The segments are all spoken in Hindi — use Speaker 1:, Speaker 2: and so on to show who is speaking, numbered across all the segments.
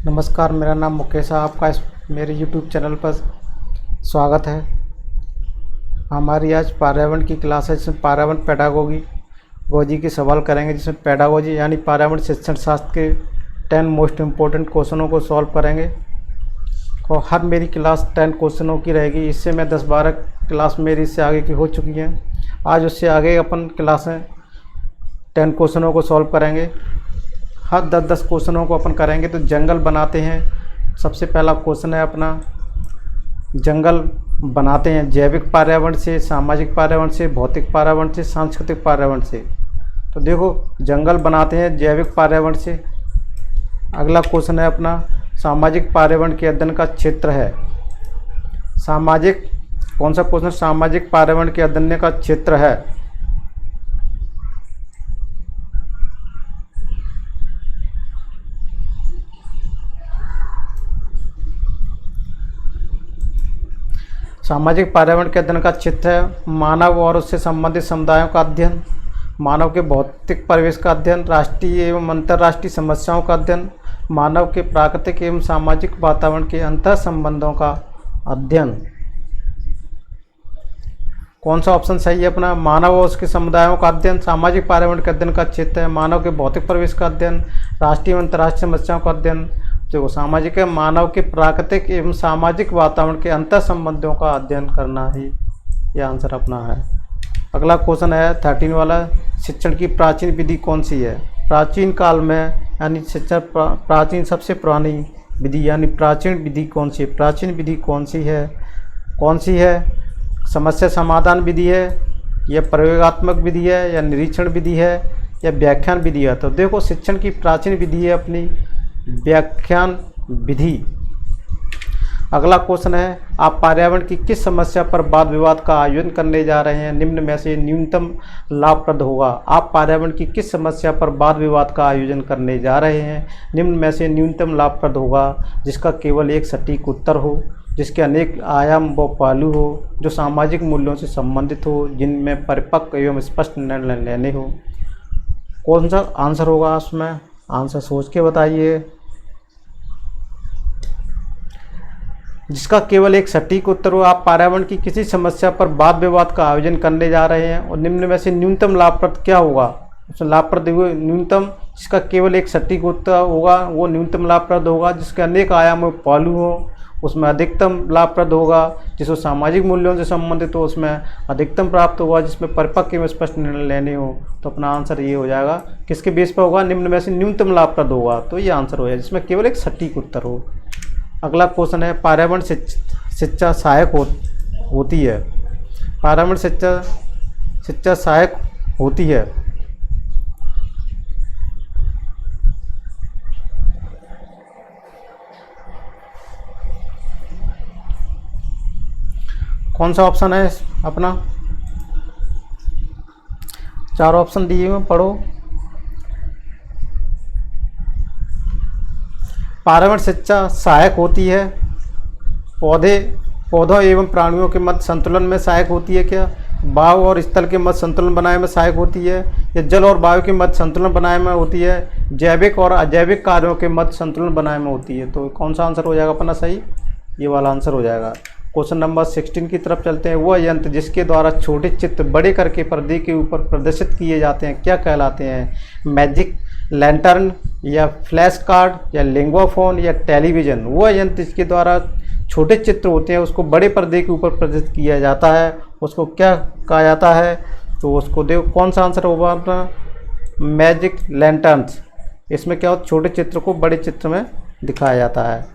Speaker 1: नमस्कार, मेरा नाम मुकेश है। आपका मेरे YouTube चैनल पर स्वागत है। हमारी आज पर्यावरण की क्लास है, जिसमें पर्यावरण पेडागोजी की सवाल करेंगे, जिसमें पेडागोजी यानी पर्यावरण शिक्षण शास्त्र के 10 मोस्ट इम्पोर्टेंट क्वेश्चनों को सॉल्व करेंगे। और हर मेरी क्लास 10 क्वेश्चनों की रहेगी। इससे मैं 10-12 क्लास मेरी इससे आगे की हो चुकी हैं। आज उससे आगे अपन क्लासें 10 क्वेश्चनों को सॉल्व करेंगे। हर 10-10 क्वेश्चनों को अपन करेंगे। तो जंगल बनाते हैं। सबसे पहला क्वेश्चन है अपना, जंगल बनाते हैं जैविक पर्यावरण से, सामाजिक पर्यावरण से, भौतिक पर्यावरण से, सांस्कृतिक पर्यावरण से। तो देखो, जंगल बनाते हैं जैविक पर्यावरण से। अगला क्वेश्चन है अपना, सामाजिक पर्यावरण के अध्ययन का क्षेत्र है। सामाजिक, कौन सा क्वेश्चन? सामाजिक पर्यावरण के अध्ययन का क्षेत्र है। सामाजिक पर्यावरण के अध्ययन का क्षेत्र है मानव और उससे संबंधित समुदायों का अध्ययन, मानव के भौतिक परिवेश का अध्ययन, राष्ट्रीय एवं अंतर्राष्ट्रीय समस्याओं का अध्ययन, मानव के प्राकृतिक एवं सामाजिक वातावरण के अंतर संबंधों का अध्ययन। कौन सा ऑप्शन सही है अपना? मानव और उसके समुदायों का अध्ययन। सामाजिक पर्यावरण के अध्ययन का क्षेत्र है मानव के भौतिक परिवेश का अध्ययन, राष्ट्रीय एवं अंतर्राष्ट्रीय समस्याओं का अध्ययन। जो सामाजिक है, मानव के प्राकृतिक एवं सामाजिक वातावरण के अंतर संबंधों का अध्ययन करना ही यह आंसर अपना है। अगला क्वेश्चन है 13 वाला, शिक्षण की प्राचीन विधि कौन सी है? प्राचीन काल में यानी शिक्षण प्राचीन सबसे पुरानी विधि यानी प्राचीन विधि कौन सी है? प्राचीन विधि कौन सी है? समस्या समाधान विधि है, या प्रयोगात्मक विधि है, या निरीक्षण विधि है, या व्याख्यान विधि है? तो देखो, शिक्षण की प्राचीन विधि है अपनी व्याख्यान विधि। अगला क्वेश्चन है, आप पर्यावरण की किस समस्या पर वाद विवाद का आयोजन करने जा रहे हैं? निम्न में से न्यूनतम लाभप्रद होगा। आप पर्यावरण की किस समस्या पर वाद विवाद का आयोजन करने जा रहे हैं? निम्न में से न्यूनतम लाभप्रद होगा जिसका केवल एक सटीक उत्तर हो, जिसके अनेक आयाम व पहलू हो, जो सामाजिक मूल्यों से संबंधित हो, जिनमें परिपक्व एवं स्पष्ट निर्णय लेने हो। कौन सा आंसर होगा उसमें? आंसर सोच के बताइए। जिसका केवल एक सटीक उत्तर हो। आप पर्यावरण की किसी समस्या पर वाद विवाद का आयोजन करने जा रहे हैं और निम्न में से न्यूनतम लाभप्रद क्या होगा? उसमें लाभप्रद न्यूनतम, जिसका केवल एक सटीक उत्तर होगा वो न्यूनतम लाभप्रद होगा। जिसके अनेक आयाम और पहलू हो उसमें अधिकतम लाभप्रद होगा। जिसको सामाजिक मूल्यों से संबंधित हो उसमें अधिकतम प्राप्त होगा। जिसमें परिपक्व एवं स्पष्ट निर्णय लेने हो। तो अपना आंसर ये हो जाएगा, किसके बेस पर होगा? निम्न में से न्यूनतम लाभप्रद होगा। तो ये आंसर हो जाएगा जिसमें केवल एक सटीक उत्तर हो। अगला क्वेश्चन है, पर्यावरण शिक्षा सहायक होती है। पर्यावरण शिक्षा सहायक होती है। कौन सा ऑप्शन है अपना? 4 ऑप्शन दिए हुए, पढ़ो। पर्यावरण शिक्षा सहायक होती है। पौधों एवं प्राणियों के मध्य संतुलन में सहायक होती है क्या? वायु और स्थल के मध्य संतुलन बनाने में सहायक होती है, या जल और वायु के मध्य संतुलन बनाने में होती है, जैविक और अजैविक कार्यों के मध्य संतुलन बनाने में होती है? तो कौन सा आंसर हो जाएगा अपना सही? ये वाला आंसर हो जाएगा। क्वेश्चन नंबर 16 की तरफ चलते हैं। वह यंत्र जिसके द्वारा छोटे चित्र बड़े करके पर्दे के ऊपर प्रदर्शित किए जाते हैं क्या कहलाते हैं? मैजिक लैंटर्न, या फ्लैश कार्ड, या लिंगुआ फोन, या टेलीविज़न? वह यंत्र जिसके द्वारा छोटे चित्र होते हैं उसको बड़े पर्दे के ऊपर प्रदर्शित किया जाता है, उसको क्या कहा जाता है? तो उसको देखो, कौन सा आंसर होगा अपना? Magic lanterns. इसमें क्या होता है? छोटे चित्र को बड़े चित्र में दिखाया जाता है।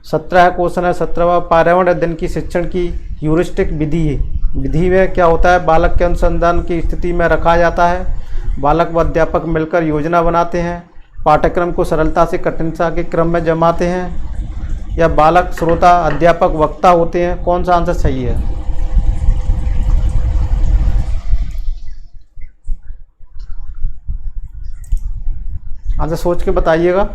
Speaker 1: 17 क्वेश्चन है, 17वां, पर्यावरण अध्ययन की शिक्षण की ह्यूरिस्टिक विधि में क्या होता है? बालक के अनुसंधान की स्थिति में रखा जाता है, बालक व अध्यापक मिलकर योजना बनाते हैं, पाठ्यक्रम को सरलता से कठिनता के क्रम में जमाते हैं, या बालक श्रोता अध्यापक वक्ता होते हैं? कौन सा आंसर सही है? आंसर सोच के बताइएगा।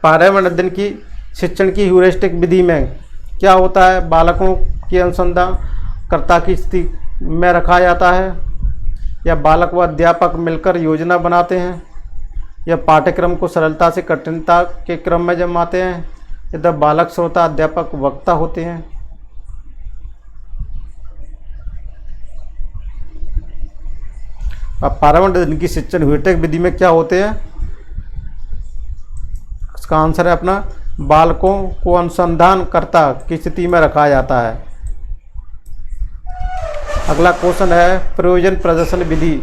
Speaker 1: पर्यावरण अध्ययन की शिक्षण की ह्यूरिस्टिक विधि में क्या होता है? बालकों के अनुसंधान कर्ता की स्थिति में रखा जाता है, या बालक व अध्यापक मिलकर योजना बनाते हैं, या पाठ्यक्रम को सरलता से कठिनता के क्रम में जमाते हैं। इधर बालक, श्रोता, अध्यापक, वक्ता होते हैं। अब पारवण्य की शिक्षण व्युत्क्रम विधि में क्या होते हैं? इसका आंसर है अपना बालकों को अनुसंधानकर्ता की स्थिति में रखा जाता है। अगला क्वेश्चन है प्रयोजन प्रदर्शन विधि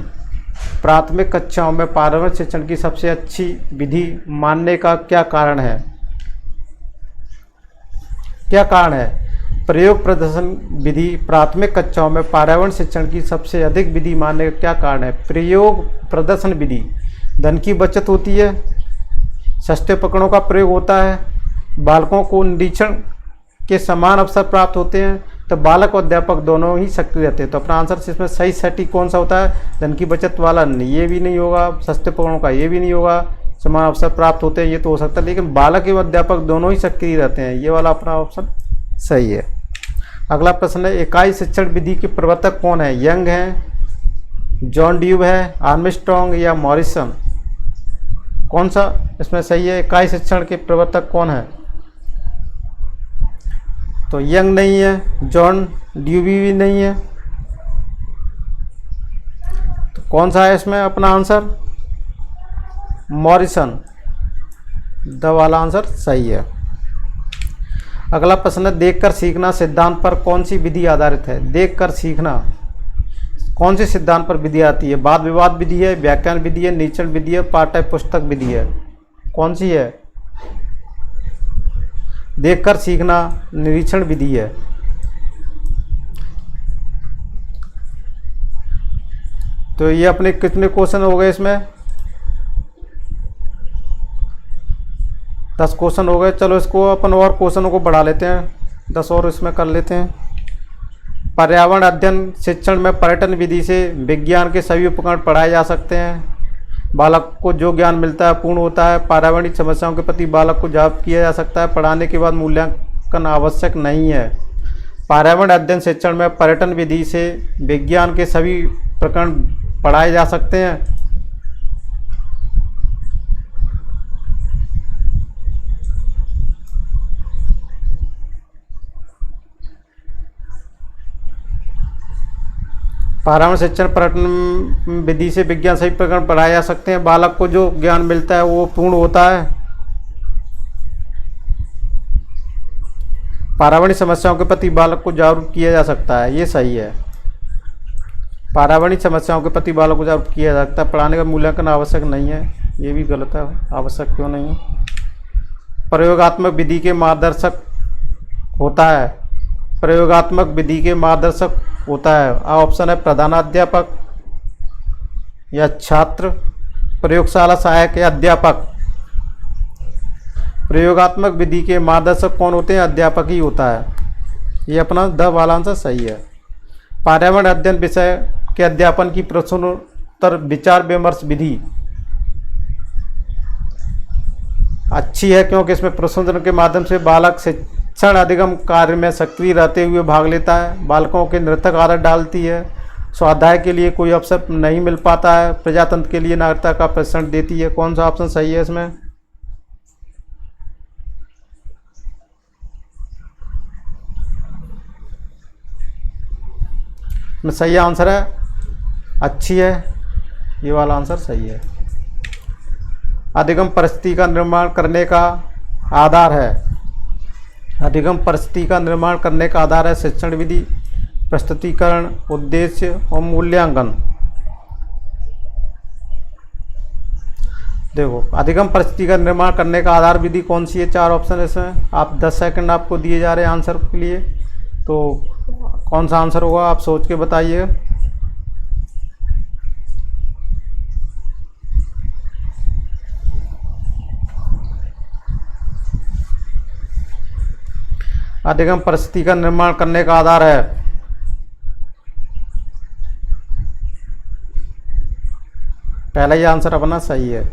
Speaker 1: प्राथमिक कक्षाओं में पारवण्य शिक्षण की सबसे अच्छी विधि मानने का क्या कारण है? क्या कारण है? प्रयोग प्रदर्शन विधि प्राथमिक कक्षाओं में पर्यावरण शिक्षण की सबसे अधिक विधि मानने का क्या कारण है? प्रयोग प्रदर्शन विधि धन की बचत होती है, सस्ते उपकरणों का प्रयोग होता है, बालकों को निरीक्षण के समान अवसर प्राप्त होते हैं, तो बालक और अध्यापक दोनों ही सक्रिय रहते हैं। तो अपना आंसर इसमें सही सटीक कौन सा होता है? धन की बचत वाला ये भी नहीं होगा, सस्ते उपकरणों का ये भी नहीं होगा, समान अवसर प्राप्त होते हैं ये तो हो सकता है, लेकिन बालक एवं अध्यापक दोनों ही सक्रिय रहते हैं, ये वाला अपना ऑप्शन सही है। अगला प्रश्न है इकाई शिक्षण विधि के प्रवर्तक कौन है? यंग है, जॉन ड्यूब है, आर्मस्ट्रॉन्ग या मॉरिसन? कौन सा इसमें सही है? इकाई शिक्षण के प्रवर्तक कौन है? तो यंग नहीं है, जॉन ड्यूबी भी नहीं है, तो कौन सा है इसमें अपना आंसर? मॉरिसन, द वाला आंसर सही है। अगला प्रश्न है देखकर सीखना सिद्धांत पर कौन सी विधि आधारित है? देखकर सीखना कौन से सिद्धांत पर विधि आती है? वाद विवाद विधि है, व्याख्यान विधि है, निरीक्षण विधि है, पाठ्य पुस्तक विधि है? कौन सी है? देखकर सीखना निरीक्षण विधि है। तो ये अपने कितने क्वेश्चन हो गए इसमें? 10 क्वेश्चन हो गए। चलो इसको अपन और क्वेश्चनों को बढ़ा लेते हैं, 10 और इसमें कर लेते हैं। पर्यावरण अध्ययन शिक्षण में पर्यटन विधि से विज्ञान के सभी उपकरण पढ़ाए जा सकते हैं। बालक को जो ज्ञान मिलता है पूर्ण होता है। पर्यावरणीय समस्याओं के प्रति बालक को जागरूक किया जा सकता है। पढ़ाने के बाद मूल्यांकन आवश्यक नहीं है। पर्यावरण अध्ययन शिक्षण में पर्यटन विधि से विज्ञान के सभी प्रकरण पढ़ाए जा सकते हैं। पर्यावरण शिक्षण पर्यटन विधि से विज्ञान सभी प्रकरण पढ़ाए जा सकते हैं। बालक को जो ज्ञान मिलता है वो पूर्ण होता है। पर्यावरणीय समस्याओं के प्रति बालक को जागरूक किया जा सकता है, ये सही है। पर्यावरणीय समस्याओं के प्रति बालक को जागरूक किया जा सकता है। पढ़ाने का मूल्यांकन आवश्यक नहीं है, ये भी गलत है। आवश्यक क्यों नहीं है? प्रयोगात्मक विधि के मार्गदर्शक होता है। प्रयोगात्मक विधि के मार्गदर्शक होता है। ऑप्शन है प्रधानाध्यापक या छात्र, प्रयोगशाला सहायक या अध्यापक। प्रयोगात्मक विधि के मार्गदर्शक कौन होते हैं? अध्यापक ही होता है। ये अपना द वाला आंसर सही है। पर्यावरण अध्ययन विषय के अध्यापन की प्रश्नोत्तर विचार विमर्श विधि अच्छी है, क्योंकि इसमें प्रश्नोत्तर के माध्यम से बालक शिक्षण अधिगम कार्य में सक्रिय रहते हुए भाग लेता है। बालकों के नृतक आदत डालती है। स्वाध्याय के लिए कोई अवसर नहीं मिल पाता है। प्रजातंत्र के लिए नागरिकता का प्रशिक्षण देती है। कौन सा ऑप्शन सही है इसमें? सही आंसर है अच्छी है, ये वाला आंसर सही है। अधिगम परिस्थिति का निर्माण करने का आधार है। अधिगम परिस्थिति का निर्माण करने का आधार है शिक्षण विधि, प्रस्तुतिकरण, उद्देश्य और मूल्यांकन। देखो अधिगम परिस्थिति का निर्माण करने का आधार विधि कौन सी है? 4 ऑप्शन है इसमें। आप 10 सेकंड आपको दिए जा रहे हैं आंसर के लिए, तो कौन सा आंसर होगा आप सोच के बताइएगा। अधिगम परिस्थिति का निर्माण करने का आधार है। पहला ही आंसर अपना सही है।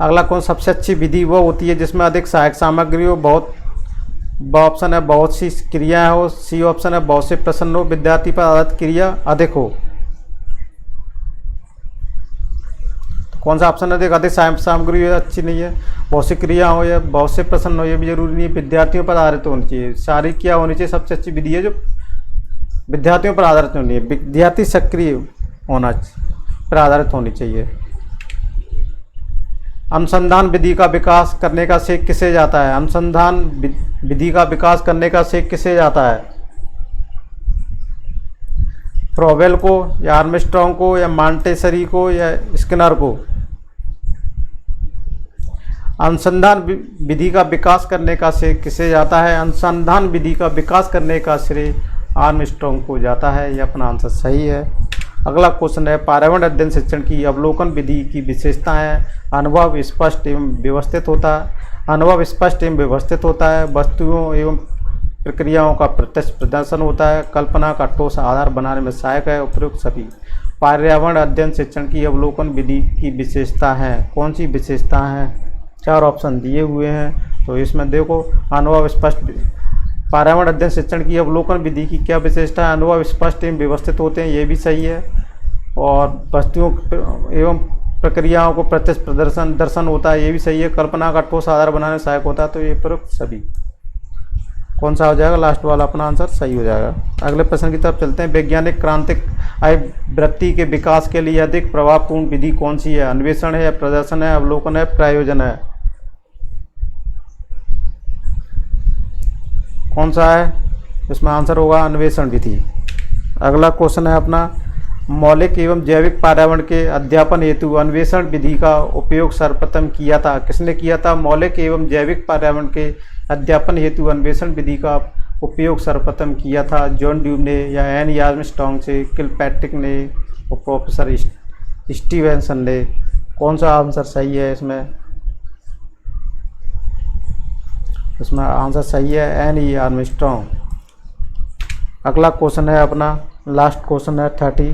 Speaker 1: अगला कौन सबसे अच्छी विधि वो होती है जिसमें अधिक सहायक सामग्री हो। बहुत ऑप्शन है बहुत सी क्रियाएं हो। सी ऑप्शन है बहुत से प्रश्न हो। विद्यार्थी पर आधारित क्रिया अधिक हो। कौन सा ऑप्शन है? देखो, अधिक सामग्री हो अच्छी नहीं है, बहुत सी क्रिया हो या बहुत से प्रश्न हो, ये भी जरूरी नहीं है, विद्यार्थियों पर आधारित होनी चाहिए। सारी क्या होनी चाहिए? सबसे अच्छी विधि है जो विद्यार्थियों पर आधारित होनी है, विद्यार्थी सक्रिय होना पर आधारित होनी चाहिए। अनुसंधान विधि का विकास करने का श्रेय किसे जाता है? अनुसंधान विधि का विकास करने का श्रेय किसे जाता है? फ्रोबेल को या आर्मस्ट्रॉन्ग को या मॉन्टेसरी को या स्किनर को? अनुसंधान विधि का विकास करने का श्रेय किसे जाता है? अनुसंधान विधि का विकास करने का श्रेय आर्मस्ट्रॉन्ग को जाता है। यह अपना आंसर सही है। अगला क्वेश्चन है, पर्यावरण अध्ययन शिक्षण की अवलोकन विधि की विशेषताएं। अनुभव स्पष्ट एवं व्यवस्थित होता है। अनुभव स्पष्ट एवं व्यवस्थित होता है। वस्तुओं एवं प्रक्रियाओं का प्रत्यक्ष प्रदर्शन होता है। कल्पना का ठोस आधार बनाने में सहायक है। उपयुक्त सभी। पर्यावरण अध्ययन शिक्षण की अवलोकन विधि की विशेषता है। कौन सी विशेषता है? 4 ऑप्शन दिए हुए हैं, तो इसमें देखो, अनुभव स्पष्ट, पर्यावरण अध्ययन शिक्षण की अवलोकन विधि की क्या विशेषता है? अनुभव स्पष्ट एवं व्यवस्थित होते हैं, ये भी सही है। और वस्तुओं एवं प्रक्रियाओं को प्रत्यक्ष दर्शन होता है, ये भी सही है। कल्पना का ठोस आधार बनाने में सहायक होता है, तो ये उपयुक्त सभी। कौन सा हो जाएगा? लास्ट वाला अपना आंसर सही हो जाएगा। अगले प्रश्न की तरफ चलते हैं। वैज्ञानिक क्रांतिक वृत्ति के विकास के लिए अधिक प्रभावपूर्ण विधि कौन सी है? अन्वेषण है, प्रदर्शन है, अवलोकन है, प्रयोजन है? कौन सा है? इसमें आंसर होगा अन्वेषण विधि। अगला क्वेश्चन है अपना, मौलिक एवं जैविक पर्यावरण के अध्यापन हेतु अन्वेषण विधि का उपयोग सर्वप्रथम किया था? किसने किया था? मौलिक एवं जैविक पर्यावरण के अध्यापन हेतु अन्वेषण विधि का उपयोग सर्वप्रथम किया था? जॉन ड्यूब ने या एन आर्मस्ट्रॉन्ग से, किलपैट्रिक ने और प्रोफेसर स्टीवेंसन ने? कौन सा आंसर सही है इसमें? इसमें आंसर सही है एन आर्मस्ट्रॉन्ग। अगला क्वेश्चन है अपना, लास्ट क्वेश्चन है 30।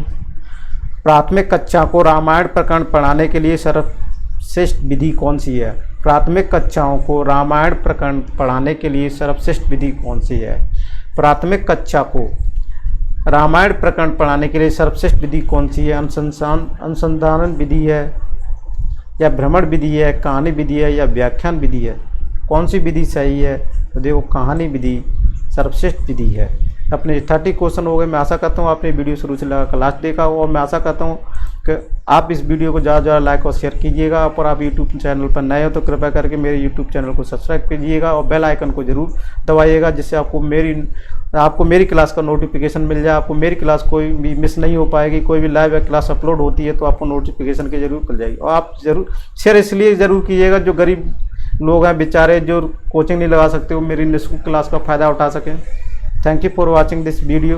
Speaker 1: प्राथमिक कक्षा को रामायण प्रकरण पढ़ाने के लिए सर्वश्रेष्ठ विधि कौन सी है? प्राथमिक कक्षाओं को रामायण प्रकरण पढ़ाने के लिए सर्वश्रेष्ठ विधि कौन सी है? प्राथमिक कक्षा को रामायण प्रकरण पढ़ाने के लिए सर्वश्रेष्ठ विधि कौन सी है? अनुसंधान विधि है या भ्रमण विधि है, कहानी विधि है या व्याख्यान विधि है? कौन सी विधि सही है? तो देखो, कहानी विधि सर्वश्रेष्ठ विधि है। अपने 30 क्वेश्चन हो गए। मैं आशा करता हूँ आपने वीडियो शुरू से लगा लास्ट देखा हो, और मैं आशा करता हूँ कि आप इस वीडियो को ज़्यादा से ज़्यादा लाइक और शेयर कीजिएगा। और आप यूट्यूब चैनल पर नए हो तो कृपया करके मेरे यूट्यूब चैनल को सब्सक्राइब कीजिएगा और बेल आइकन को जरूर दबाइएगा, जिससे आपको मेरी क्लास का नोटिफिकेशन मिल जाए। आपको मेरी क्लास कोई भी मिस नहीं हो पाएगी। कोई भी लाइव क्लास अपलोड होती है तो आपको नोटिफिकेशन के जरूर मिल जाएगी। और आप जरूर शेयर इसलिए ज़रूर कीजिएगा, जो गरीब लोग हैं बेचारे, जो कोचिंग नहीं लगा सकते, वो मेरी निःशुल्क क्लास का फ़ायदा उठा सकें। Thank you for watching this video.